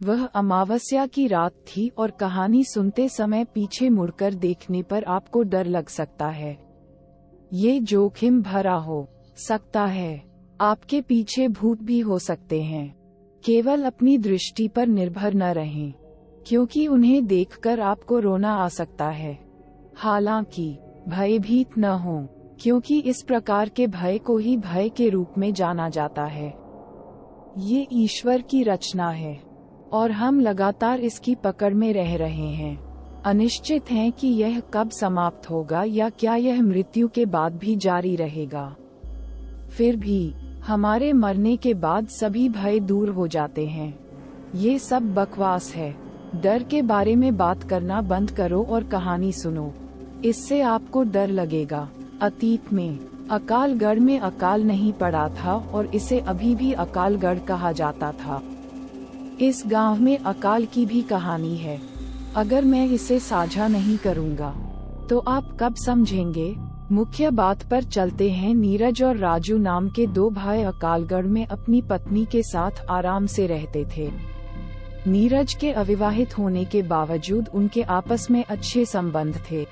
वह अमावस्या की रात थी और कहानी सुनते समय पीछे मुड़कर देखने पर आपको डर लग सकता है। ये जोखिम भरा हो सकता है। आपके पीछे भूत भी हो सकते हैं। केवल अपनी दृष्टि पर निर्भर न रहें, क्योंकि उन्हें देखकर आपको रोना आ सकता है। हालांकि भयभीत न हों, क्योंकि इस प्रकार के भय को ही भय के रूप में जाना जाता है। ये ईश्वर की रचना है और हम लगातार इसकी पकड़ में रह रहे हैं। अनिश्चित है कि यह कब समाप्त होगा या क्या यह मृत्यु के बाद भी जारी रहेगा। फिर भी हमारे मरने के बाद सभी भय दूर हो जाते हैं। ये सब बकवास है। डर के बारे में बात करना बंद करो और कहानी सुनो। इससे आपको डर लगेगा। अतीत में अकालगढ़ में अकाल नहीं पड़ा था और इसे अभी भी अकालगढ़ कहा जाता था। इस गांव में अकाल की भी कहानी है। अगर मैं इसे साझा नहीं करूंगा तो आप कब समझेंगे? मुख्य बात पर चलते हैं। नीरज और राजू नाम के दो भाई अकालगढ़ में अपनी पत्नी के साथ आराम से रहते थे। नीरज के अविवाहित होने के बावजूद उनके आपस में अच्छे संबंध थे।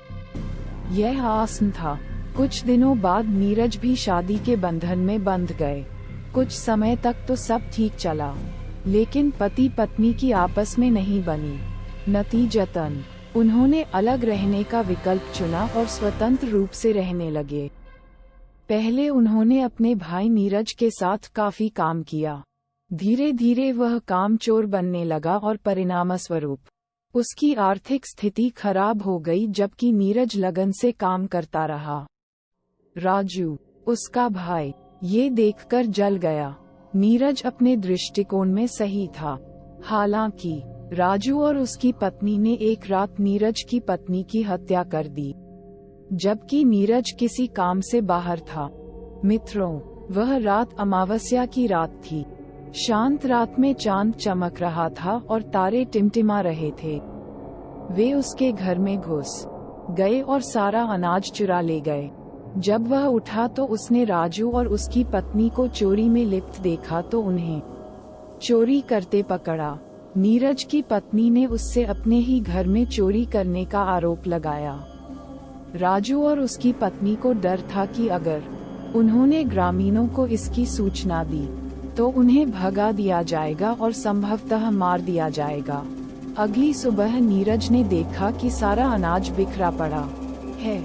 यह आसान था। कुछ दिनों बाद नीरज भी शादी के बंधन में बंध गए। कुछ समय तक तो सब ठीक चला, लेकिन पति पत्नी की आपस में नहीं बनी। नतीजतन उन्होंने अलग रहने का विकल्प चुना और स्वतंत्र रूप से रहने लगे। पहले उन्होंने अपने भाई नीरज के साथ काफी काम किया। धीरे धीरे वह कामचोर बनने लगा और परिणामस्वरूप उसकी आर्थिक स्थिति खराब हो गई, जबकि नीरज लगन से काम करता रहा। राजू, उसका भाई, ये देखकर जल गया। नीरज अपने दृष्टिकोण में सही था। हालांकि राजू और उसकी पत्नी ने एक रात नीरज की पत्नी की हत्या कर दी, जबकि नीरज किसी काम से बाहर था। मित्रों, वह रात अमावस्या की रात थी। शांत रात में चांद चमक रहा था और तारे टिमटिमा रहे थे। वे उसके घर में घुस गए और सारा अनाज चुरा ले गए। जब वह उठा तो उसने राजू और उसकी पत्नी को चोरी में लिप्त देखा तो उन्हें चोरी करते पकड़ा। नीरज की पत्नी ने उससे अपने ही घर में चोरी करने का आरोप लगाया। राजू और उसकी पत्नी को डर था कि अगर उन्होंने ग्रामीणों को इसकी सूचना दी तो उन्हें भगा दिया जाएगा और संभवतः मार दिया जाएगा। अगली सुबह नीरज ने देखा कि सारा अनाज बिखरा पड़ा है।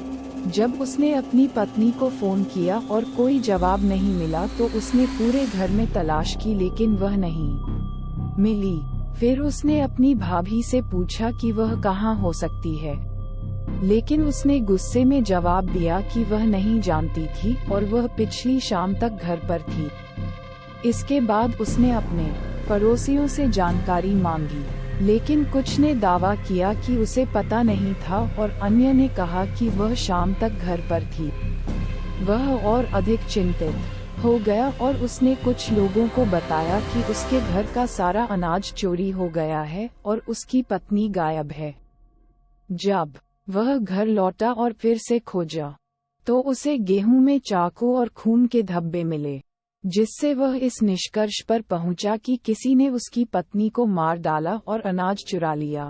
जब उसने अपनी पत्नी को फोन किया और कोई जवाब नहीं मिला तो उसने पूरे घर में तलाश की, लेकिन वह नहीं मिली। फिर उसने अपनी भाभी से पूछा कि वह कहाँ हो सकती है, लेकिन उसने गुस्से में जवाब दिया कि वह नहीं जानती थी और वह पिछली शाम तक घर पर थी। इसके बाद उसने अपने पड़ोसियों से जानकारी मांगी, लेकिन कुछ ने दावा किया कि उसे पता नहीं था और अन्य ने कहा कि वह शाम तक घर पर थी। वह और अधिक चिंतित हो गया और उसने कुछ लोगों को बताया कि उसके घर का सारा अनाज चोरी हो गया है और उसकी पत्नी गायब है। जब वह घर लौटा और फिर से खोजा तो उसे गेहूं में चाकू और खून के धब्बे मिले, जिससे वह इस निष्कर्ष पर पहुंचा कि किसी ने उसकी पत्नी को मार डाला और अनाज चुरा लिया।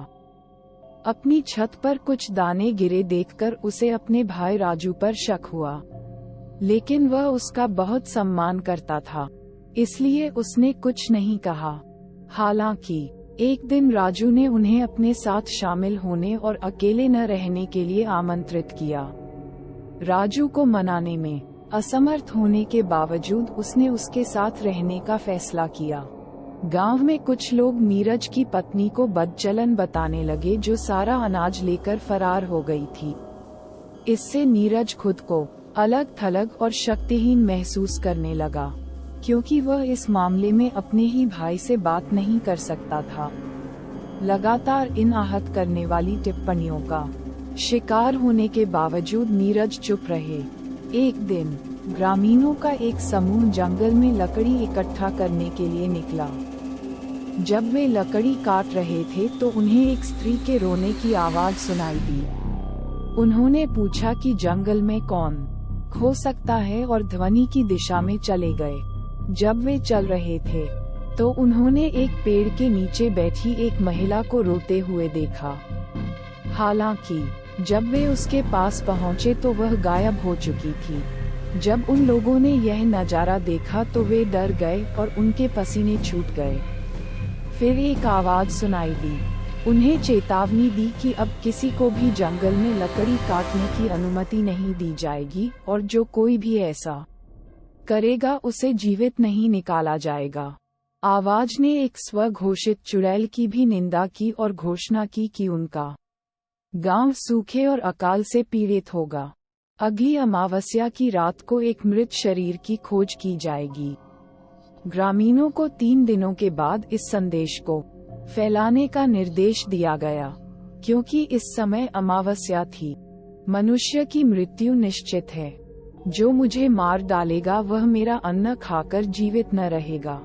अपनी छत पर कुछ दाने गिरे देखकर उसे अपने भाई राजू पर शक हुआ, लेकिन वह उसका बहुत सम्मान करता था, इसलिए उसने कुछ नहीं कहा। हालांकि एक दिन राजू ने उन्हें अपने साथ शामिल होने और अकेले न रहने के लिए आमंत्रित किया। राजू को मनाने में असमर्थ होने के बावजूद उसने उसके साथ रहने का फैसला किया। गांव में कुछ लोग नीरज की पत्नी को बदचलन बताने लगे, जो सारा अनाज लेकर फरार हो गई थी। इससे नीरज खुद को अलग थलग और शक्तिहीन महसूस करने लगा, क्योंकि वह इस मामले में अपने ही भाई से बात नहीं कर सकता था। लगातार इन आहत करने वाली टिप्पणियों का शिकार होने के बावजूद नीरज चुप रहे। एक दिन ग्रामीणों का एक समूह जंगल में लकड़ी इकट्ठा करने के लिए निकला। जब वे लकड़ी काट रहे थे तो उन्हें एक स्त्री के रोने की आवाज सुनाई दी। उन्होंने पूछा कि जंगल में कौन खो सकता है और ध्वनि की दिशा में चले गए। जब वे चल रहे थे तो उन्होंने एक पेड़ के नीचे बैठी एक महिला को रोते हुए देखा। हालांकि जब वे उसके पास पहुंचे तो वह गायब हो चुकी थी। जब उन लोगों ने यह नजारा देखा तो वे डर गए और उनके पसीने छूट गए। फिर एक आवाज सुनाई दी। उन्हें चेतावनी दी कि अब किसी को भी जंगल में लकड़ी काटने की अनुमति नहीं दी जाएगी और जो कोई भी ऐसा करेगा उसे जीवित नहीं निकाला जाएगा। आवाज ने एक स्वघोषित चुड़ैल की भी निंदा की और घोषणा की कि उनका गांव सूखे और अकाल से पीड़ित होगा। अगली अमावस्या की रात को एक मृत शरीर की खोज की जाएगी। ग्रामीणों को 3 दिनों के बाद इस संदेश को फैलाने का निर्देश दिया गया, क्योंकि इस समय अमावस्या थी। मनुष्य की मृत्यु निश्चित है। जो मुझे मार डालेगा वह मेरा अन्न खाकर जीवित न रहेगा।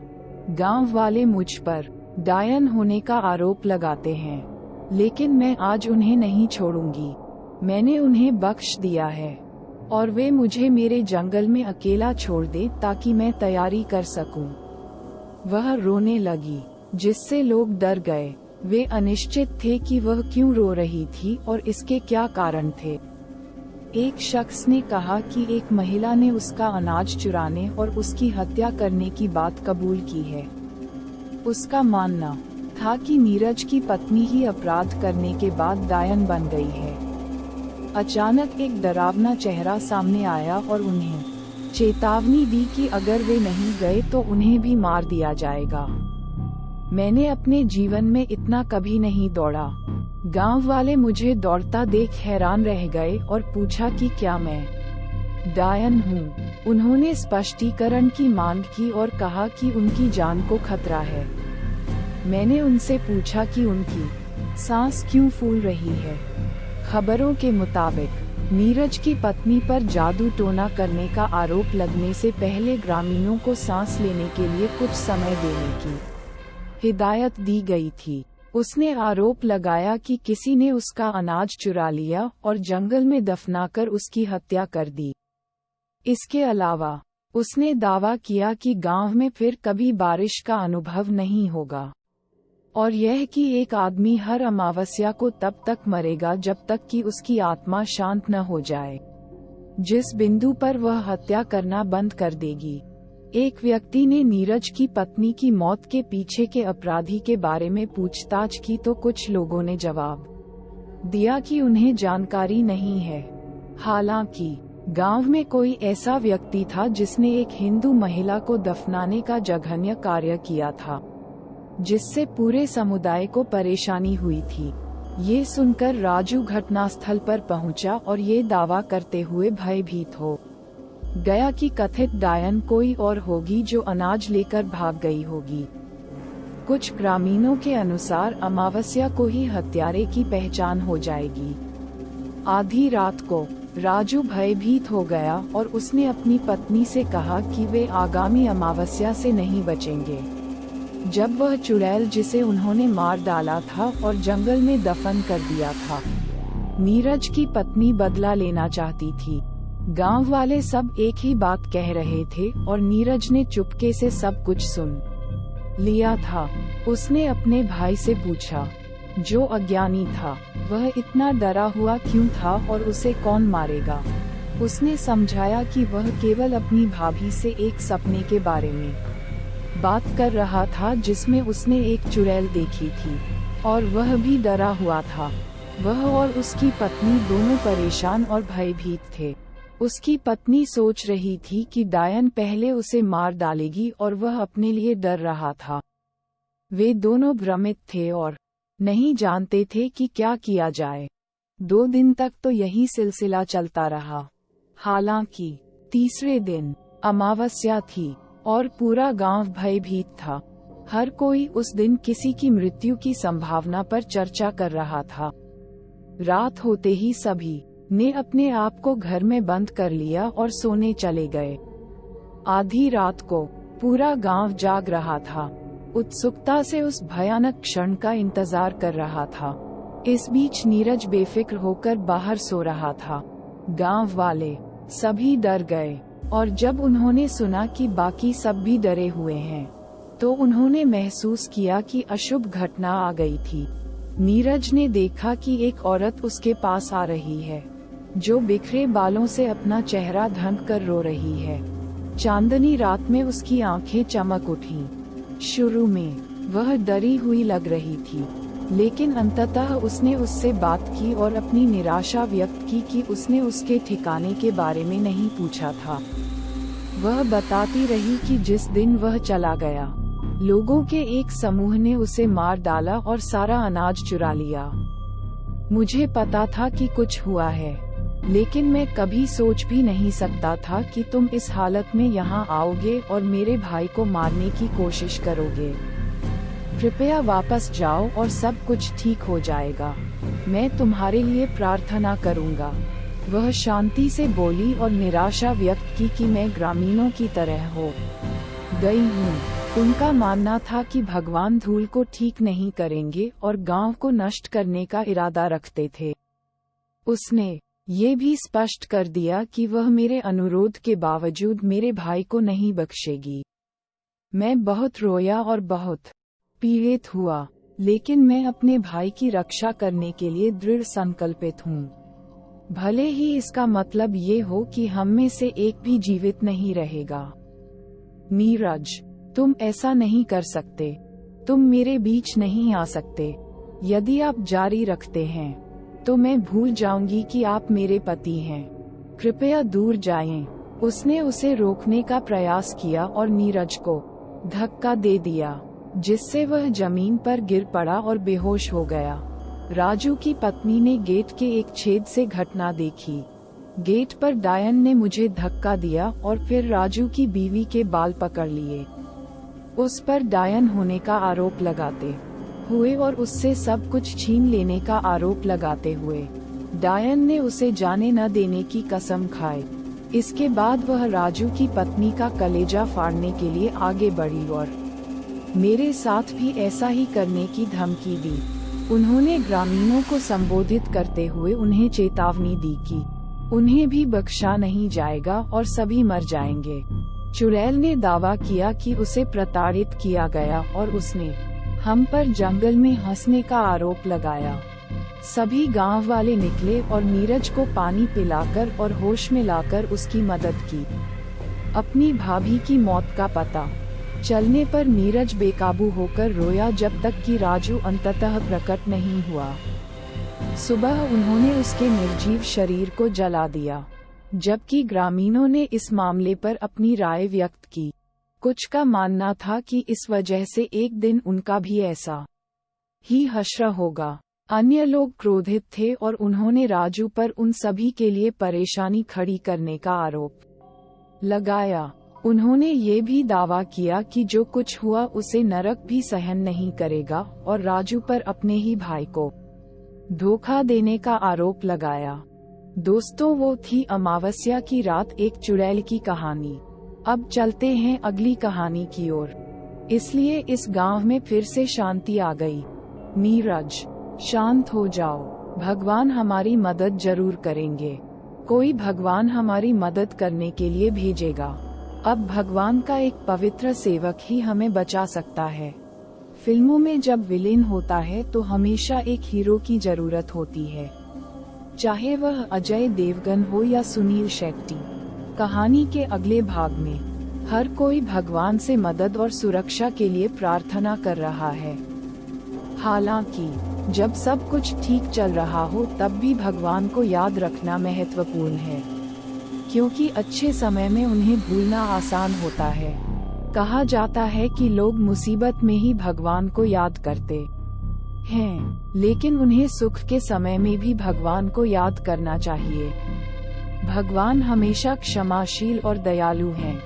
गांव वाले मुझ पर डायन होने का आरोप लगाते हैं, लेकिन मैं आज उन्हें नहीं छोड़ूंगी। मैंने उन्हें बख्श दिया है और वे मुझे मेरे जंगल में अकेला छोड़ दे ताकि मैं तैयारी कर सकूं। वह रोने लगी, जिससे लोग डर गए। वे अनिश्चित थे कि वह क्यों रो रही थी और इसके क्या कारण थे। एक शख्स ने कहा कि एक महिला ने उसका अनाज चुराने और उसकी हत्या करने की बात कबूल की है। उसका मानना था कि नीरज की पत्नी ही अपराध करने के बाद डायन बन गई है। अचानक एक डरावना चेहरा सामने आया और उन्हें चेतावनी दी कि अगर वे नहीं गए तो उन्हें भी मार दिया जाएगा। मैंने अपने जीवन में इतना कभी नहीं दौड़ा। गांव वाले मुझे दौड़ता देख हैरान रह गए और पूछा कि क्या मैं डायन हूँ। उन्होंने स्पष्टीकरण की मांग की और कहा कि उनकी जान को खतरा है। मैंने उनसे पूछा कि उनकी सांस क्यों फूल रही है। खबरों के मुताबिक नीरज की पत्नी पर जादू टोना करने का आरोप लगने से पहले ग्रामीणों को सांस लेने के लिए कुछ समय देने की हिदायत दी गई थी। उसने आरोप लगाया कि किसी ने उसका अनाज चुरा लिया और जंगल में दफनाकर उसकी हत्या कर दी। इसके अलावा उसने दावा किया कि गांव में फिर कभी बारिश का अनुभव नहीं होगा और यह कि एक आदमी हर अमावस्या को तब तक मरेगा जब तक कि उसकी आत्मा शांत न हो जाए, जिस बिंदु पर वह हत्या करना बंद कर देगी। एक व्यक्ति ने नीरज की पत्नी की मौत के पीछे के अपराधी के बारे में पूछताछ की तो कुछ लोगों ने जवाब दिया कि उन्हें जानकारी नहीं है। हालांकि गांव में कोई ऐसा व्यक्ति था जिसने एक हिंदू महिला को दफनाने का जघन्य कार्य किया था, जिससे पूरे समुदाय को परेशानी हुई थी। ये सुनकर राजू घटनास्थल पर पहुंचा और ये दावा करते हुए भयभीत हो गया कि कथित डायन कोई और होगी जो अनाज लेकर भाग गई होगी। कुछ ग्रामीणों के अनुसार अमावस्या को ही हत्यारे की पहचान हो जाएगी। आधी रात को राजू भयभीत हो गया और उसने अपनी पत्नी से कहा कि वे आगामी अमावस्या से नहीं बचेंगे, जब वह चुड़ैल जिसे उन्होंने मार डाला था और जंगल में दफन कर दिया था। नीरज की पत्नी बदला लेना चाहती थी। गांव वाले सब एक ही बात कह रहे थे और नीरज ने चुपके से सब कुछ सुन लिया था। उसने अपने भाई से पूछा, जो अज्ञानी था, वह इतना डरा हुआ क्यों था और उसे कौन मारेगा। उसने समझाया कि वह केवल अपनी भाभी से एक सपने के बारे में बात कर रहा था जिसमें उसने एक चुड़ैल देखी थी और वह भी डरा हुआ था। वह और उसकी पत्नी दोनों परेशान और भयभीत थे। उसकी पत्नी सोच रही थी कि डायन पहले उसे मार डालेगी और वह अपने लिए डर रहा था। वे दोनों भ्रमित थे और नहीं जानते थे कि क्या किया जाए। 2 दिन तक तो यही सिलसिला चलता रहा। हालांकि तीसरे दिन अमावस्या थी और पूरा गांव भयभीत था। हर कोई उस दिन किसी की मृत्यु की संभावना पर चर्चा कर रहा था। रात होते ही सभी ने अपने आप को घर में बंद कर लिया और सोने चले गए। आधी रात को पूरा गांव जाग रहा था, उत्सुकता से उस भयानक क्षण का इंतजार कर रहा था। इस बीच नीरज बेफिक्र होकर बाहर सो रहा था। गांव वाले सभी डर गए और जब उन्होंने सुना कि बाकी सब भी डरे हुए हैं, तो उन्होंने महसूस किया कि अशुभ घटना आ गई थी। नीरज ने देखा कि एक औरत उसके पास आ रही है, जो बिखरे बालों से अपना चेहरा ढक कर रो रही है। चांदनी रात में उसकी आंखें चमक उठीं। शुरू में वह डरी हुई लग रही थी, लेकिन अंततः उसने उससे बात की और अपनी निराशा व्यक्त की कि उसने उसके ठिकाने के बारे में नहीं पूछा था। वह बताती रही कि जिस दिन वह चला गया, लोगों के एक समूह ने उसे मार डाला और सारा अनाज चुरा लिया। मुझे पता था कि कुछ हुआ है, लेकिन मैं कभी सोच भी नहीं सकता था कि तुम इस हालत में यहाँ आओगे और मेरे भाई को मारने की कोशिश करोगे। कृपया वापस जाओ और सब कुछ ठीक हो जाएगा। मैं तुम्हारे लिए प्रार्थना करूँगा। वह शांति से बोली और निराशा व्यक्त की कि मैं ग्रामीणों की तरह हो गई हूँ। उनका मानना था कि भगवान धूल को ठीक नहीं करेंगे और गांव को नष्ट करने का इरादा रखते थे। उसने ये भी स्पष्ट कर दिया कि वह मेरे अनुरोध के बावजूद मेरे भाई को नहीं बख्शेगी। मैं बहुत रोया और बहुत पीड़ित हुआ, लेकिन मैं अपने भाई की रक्षा करने के लिए दृढ़ संकल्पित हूँ। भले ही इसका मतलब ये हो कि हम में से एक भी जीवित नहीं रहेगा। नीरज, तुम ऐसा नहीं कर सकते। तुम मेरे बीच नहीं आ सकते। यदि आप जारी रखते हैं, तो मैं भूल जाऊंगी कि आप मेरे पति हैं। कृपया दूर जाएं। उसने उसे रोकने का प्रयास किया और नीरज को धक्का दे दिया, जिससे वह जमीन पर गिर पड़ा और बेहोश हो गया। राजू की पत्नी ने गेट के एक छेद से घटना देखी। गेट पर डायन ने मुझे धक्का दिया और फिर राजू की बीवी के बाल पकड़ लिए। उस पर डायन होने का आरोप लगाते हुए और उससे सब कुछ छीन लेने का आरोप लगाते हुए डायन ने उसे जाने न देने की कसम खाई। इसके बाद वह राजू की पत्नी का कलेजा फाड़ने के लिए आगे बढ़ी और मेरे साथ भी ऐसा ही करने की धमकी दी। उन्होंने ग्रामीणों को संबोधित करते हुए उन्हें चेतावनी दी कि उन्हें भी बख्शा नहीं जाएगा और सभी मर जाएंगे। चुड़ैल ने दावा किया कि उसे प्रताड़ित किया गया और उसने हम पर जंगल में हंसने का आरोप लगाया। सभी गांव वाले निकले और नीरज को पानी पिलाकर और होश में लाकर उसकी मदद की। अपनी भाभी की मौत का पता चलने पर नीरज बेकाबू होकर रोया जब तक कि राजू अंततः प्रकट नहीं हुआ। सुबह उन्होंने उसके निर्जीव शरीर को जला दिया, जबकि ग्रामीणों ने इस मामले पर अपनी राय व्यक्त की। कुछ का मानना था कि इस वजह से एक दिन उनका भी ऐसा ही हश्र होगा। अन्य लोग क्रोधित थे और उन्होंने राजू पर उन सभी के लिए परेशानी खड़ी करने का आरोप लगाया। उन्होंने ये भी दावा किया कि जो कुछ हुआ उसे नरक भी सहन नहीं करेगा और राजू पर अपने ही भाई को धोखा देने का आरोप लगाया। दोस्तों, वो थी अमावस्या की रात, एक चुड़ैल की कहानी। अब चलते हैं अगली कहानी की ओर। इसलिए इस गांव में फिर से शांति आ गई। नीरज, शांत हो जाओ। भगवान हमारी मदद जरूर करेंगे। कोई भगवान हमारी मदद करने के लिए भेजेगा। अब भगवान का एक पवित्र सेवक ही हमें बचा सकता है। फिल्मों में जब विलेन होता है तो हमेशा एक हीरो की जरूरत होती है, चाहे वह अजय देवगन हो या सुनील शेट्टी। कहानी के अगले भाग में हर कोई भगवान से मदद और सुरक्षा के लिए प्रार्थना कर रहा है। हालांकि जब सब कुछ ठीक चल रहा हो तब भी भगवान को याद रखना महत्वपूर्ण है, क्योंकि अच्छे समय में उन्हें भूलना आसान होता है। कहा जाता है कि लोग मुसीबत में ही भगवान को याद करते हैं, लेकिन उन्हें सुख के समय में भी भगवान को याद करना चाहिए। भगवान हमेशा क्षमाशील और दयालु हैं।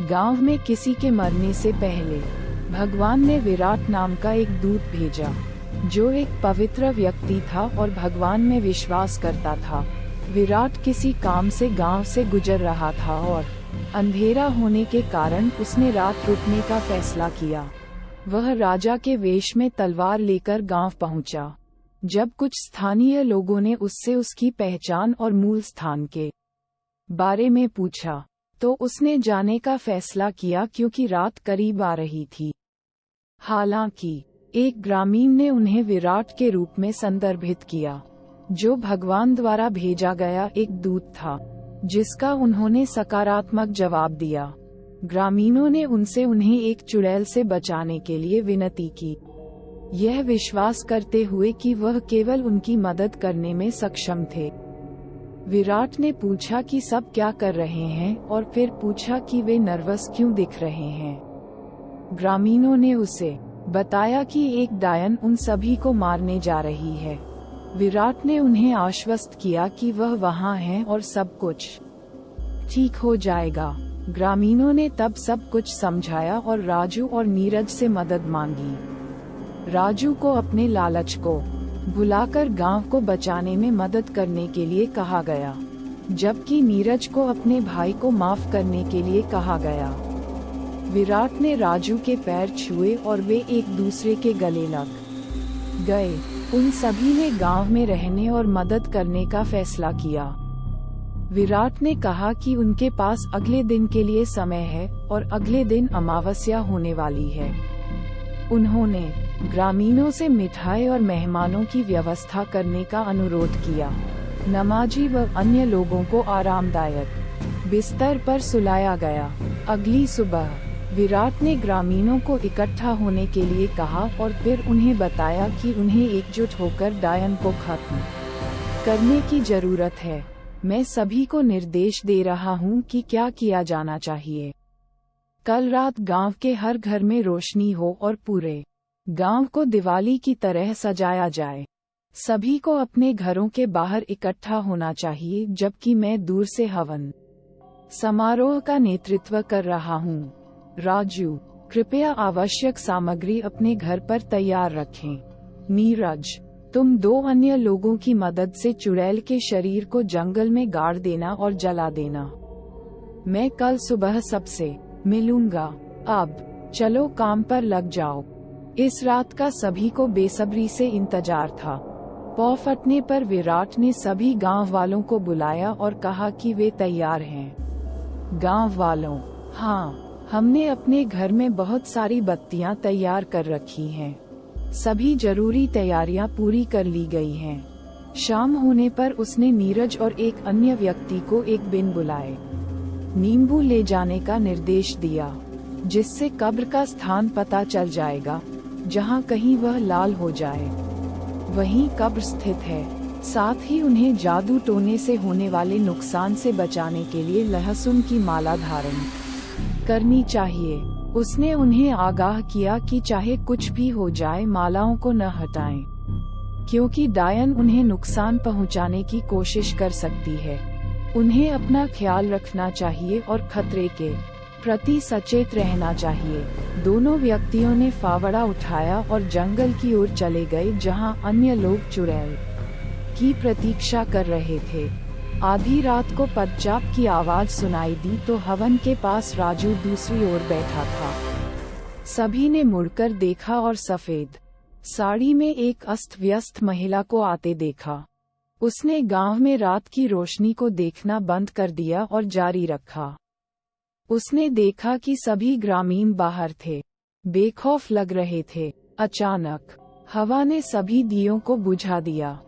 गांव में किसी के मरने से पहले भगवान ने विराट नाम का एक दूत भेजा, जो एक पवित्र व्यक्ति था और भगवान में विश्वास करता था। विराट किसी काम से गांव से गुजर रहा था और अंधेरा होने के कारण उसने रात रुकने का फैसला किया। वह राजा के वेश में तलवार लेकर गांव पहुंचा। जब कुछ स्थानीय लोगों ने उससे उसकी पहचान और मूल स्थान के बारे में पूछा, तो उसने जाने का फैसला किया क्योंकि रात करीब आ रही थी। हालांकि एक ग्रामीण ने उन्हें विराट के रूप में संदर्भित किया, जो भगवान द्वारा भेजा गया एक दूत था, जिसका उन्होंने सकारात्मक जवाब दिया। ग्रामीणों ने उनसे उन्हें एक चुड़ैल से बचाने के लिए विनती की, यह विश्वास करते हुए कि वह केवल उनकी मदद करने में सक्षम थे। विराट ने पूछा कि सब क्या कर रहे हैं और फिर पूछा कि वे नर्वस क्यों दिख रहे हैं। ग्रामीणों ने उसे बताया कि एक डायन उन सभी को मारने जा रही है। विराट ने उन्हें आश्वस्त किया कि वह वहां है और सब कुछ ठीक हो जाएगा। ग्रामीणों ने तब सब कुछ समझाया और राजू और नीरज से मदद मांगी। राजू को अपने लालच को भुलाकर गांव को बचाने में मदद करने के लिए कहा गया, जबकि नीरज को अपने भाई को माफ करने के लिए कहा गया। विराट ने राजू के पैर छुए और वे एक दूसरे के गले लग गए। उन सभी ने गांव में रहने और मदद करने का फैसला किया। विराट ने कहा कि उनके पास अगले दिन के लिए समय है और अगले दिन अमावस्या होने वाली है। उन्होंने ग्रामीणों से मिठाई और मेहमानों की व्यवस्था करने का अनुरोध किया। नमाजी व अन्य लोगों को आरामदायक बिस्तर पर सुलाया गया। अगली सुबह विराट ने ग्रामीणों को इकट्ठा होने के लिए कहा और फिर उन्हें बताया कि उन्हें एकजुट होकर डायन को खत्म करने की जरूरत है। मैं सभी को निर्देश दे रहा हूं कि क्या किया जाना चाहिए। कल रात गांव के हर घर में रोशनी हो और पूरे गांव को दिवाली की तरह सजाया जाए। सभी को अपने घरों के बाहर इकट्ठा होना चाहिए, जबकि मैं दूर से हवन समारोह का नेतृत्व कर रहा हूं। राजू, कृपया आवश्यक सामग्री अपने घर पर तैयार रखें। नीरज, तुम 2 अन्य लोगों की मदद से चुड़ैल के शरीर को जंगल में गाड़ देना और जला देना। मैं कल सुबह सबसे मिलूंगा। अब चलो काम पर लग जाओ। इस रात का सभी को बेसब्री से इंतजार था। पौ फटने पर विराट ने सभी गांव वालों को बुलाया और कहा कि वे तैयार हैं। गांव वालों, हाँ, हमने अपने घर में बहुत सारी बत्तियां तैयार कर रखी हैं। सभी जरूरी तैयारियां पूरी कर ली गई हैं। शाम होने पर उसने नीरज और एक अन्य व्यक्ति को एक बिन बुलाए नींबू ले जाने का निर्देश दिया, जिससे कब्र का स्थान पता चल जाएगा। जहां कहीं वह लाल हो जाए वहीं कब्र स्थित है। साथ ही उन्हें जादू टोने से होने वाले नुकसान से बचाने के लिए लहसुन की माला धारण करनी चाहिए। उसने उन्हें आगाह किया कि चाहे कुछ भी हो जाए मालाओं को न हटाएं, क्योंकि डायन उन्हें नुकसान पहुंचाने की कोशिश कर सकती है। उन्हें अपना ख्याल रखना चाहिए और खतरे के प्रति सचेत रहना चाहिए। दोनों व्यक्तियों ने फावड़ा उठाया और जंगल की ओर चले गए, जहां अन्य लोग चुड़ैल की प्रतीक्षा कर रहे थे। आधी रात को पदचाप की आवाज सुनाई दी तो हवन के पास राजू दूसरी ओर बैठा था। सभी ने मुड़कर देखा और सफेद साड़ी में एक अस्त व्यस्त महिला को आते देखा। उसने गांव में रात की रोशनी को देखना बंद कर दिया और जारी रखा। उसने देखा कि सभी ग्रामीण बाहर थे, बेखौफ लग रहे थे। अचानक हवा ने सभी दियों को बुझा दिया,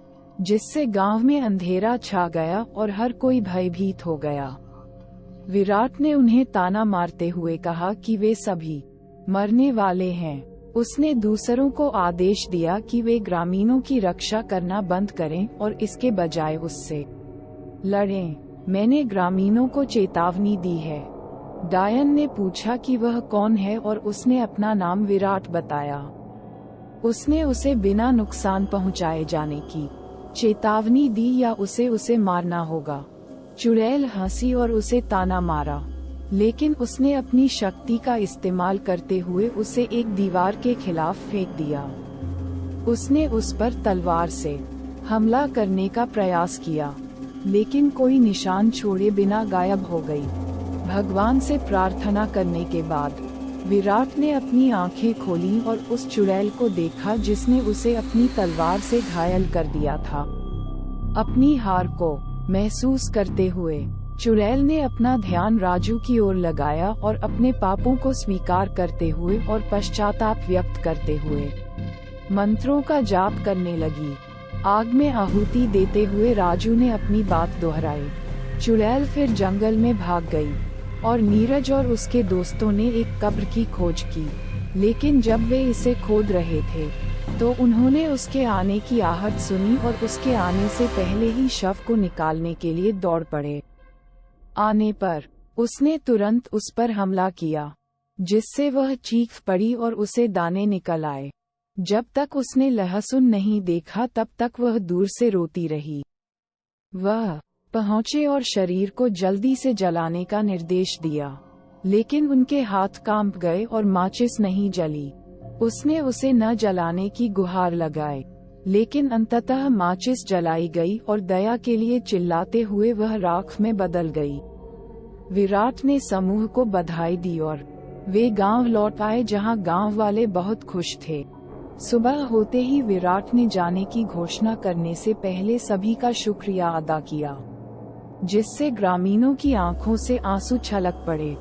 जिससे गांव में अंधेरा छा गया और हर कोई भयभीत हो गया। विराट ने उन्हें ताना मारते हुए कहा कि वे सभी मरने वाले हैं। उसने दूसरों को आदेश दिया कि वे ग्रामीणों की रक्षा करना बंद करें और इसके बजाय उससे लड़ें। मैंने ग्रामीणों को चेतावनी दी है। डायन ने पूछा कि वह कौन है और उसने अपना नाम विराट बताया। उसने उसे बिना नुकसान पहुंचाए जाने की चेतावनी दी या उसे मारना होगा। चुड़ैल हंसी और उसे ताना मारा, लेकिन उसने अपनी शक्ति का इस्तेमाल करते हुए उसे एक दीवार के खिलाफ फेंक दिया। उसने उस पर तलवार से हमला करने का प्रयास किया, लेकिन कोई निशान छोड़े बिना गायब हो गई। भगवान से प्रार्थना करने के बाद विराट ने अपनी आंखें खोलीं और उस चुड़ैल को देखा जिसने उसे अपनी तलवार से घायल कर दिया था। अपनी हार को महसूस करते हुए चुड़ैल ने अपना ध्यान राजू की ओर लगाया और अपने पापों को स्वीकार करते हुए और पश्चाताप व्यक्त करते हुए मंत्रों का जाप करने लगी। आग में आहुति देते हुए राजू ने अपनी बात दोहराई। चुड़ैल फिर जंगल में भाग गई और नीरज और उसके दोस्तों ने एक कब्र की खोज की, लेकिन जब वे इसे खोद रहे थे तो उन्होंने उसके आने की आहट सुनी और उसके आने से पहले ही शव को निकालने के लिए दौड़ पड़े। आने पर उसने तुरंत उस पर हमला किया, जिससे वह चीख पड़ी और उसे दाने निकल आए। जब तक उसने लहसुन नहीं देखा तब तक वह दूर से रोती रही। वह पहुंचे और शरीर को जल्दी से जलाने का निर्देश दिया, लेकिन उनके हाथ कांप गए और माचिस नहीं जली। उसने उसे न जलाने की गुहार लगाई, लेकिन अंततः माचिस जलाई गई और दया के लिए चिल्लाते हुए वह राख में बदल गई। विराट ने समूह को बधाई दी और वे गांव लौट आए, जहां गांव वाले बहुत खुश थे। सुबह होते ही विराट ने जाने की घोषणा करने से पहले सभी का शुक्रिया अदा किया, जिससे ग्रामीणों की आंखों से आंसू छलक पड़े।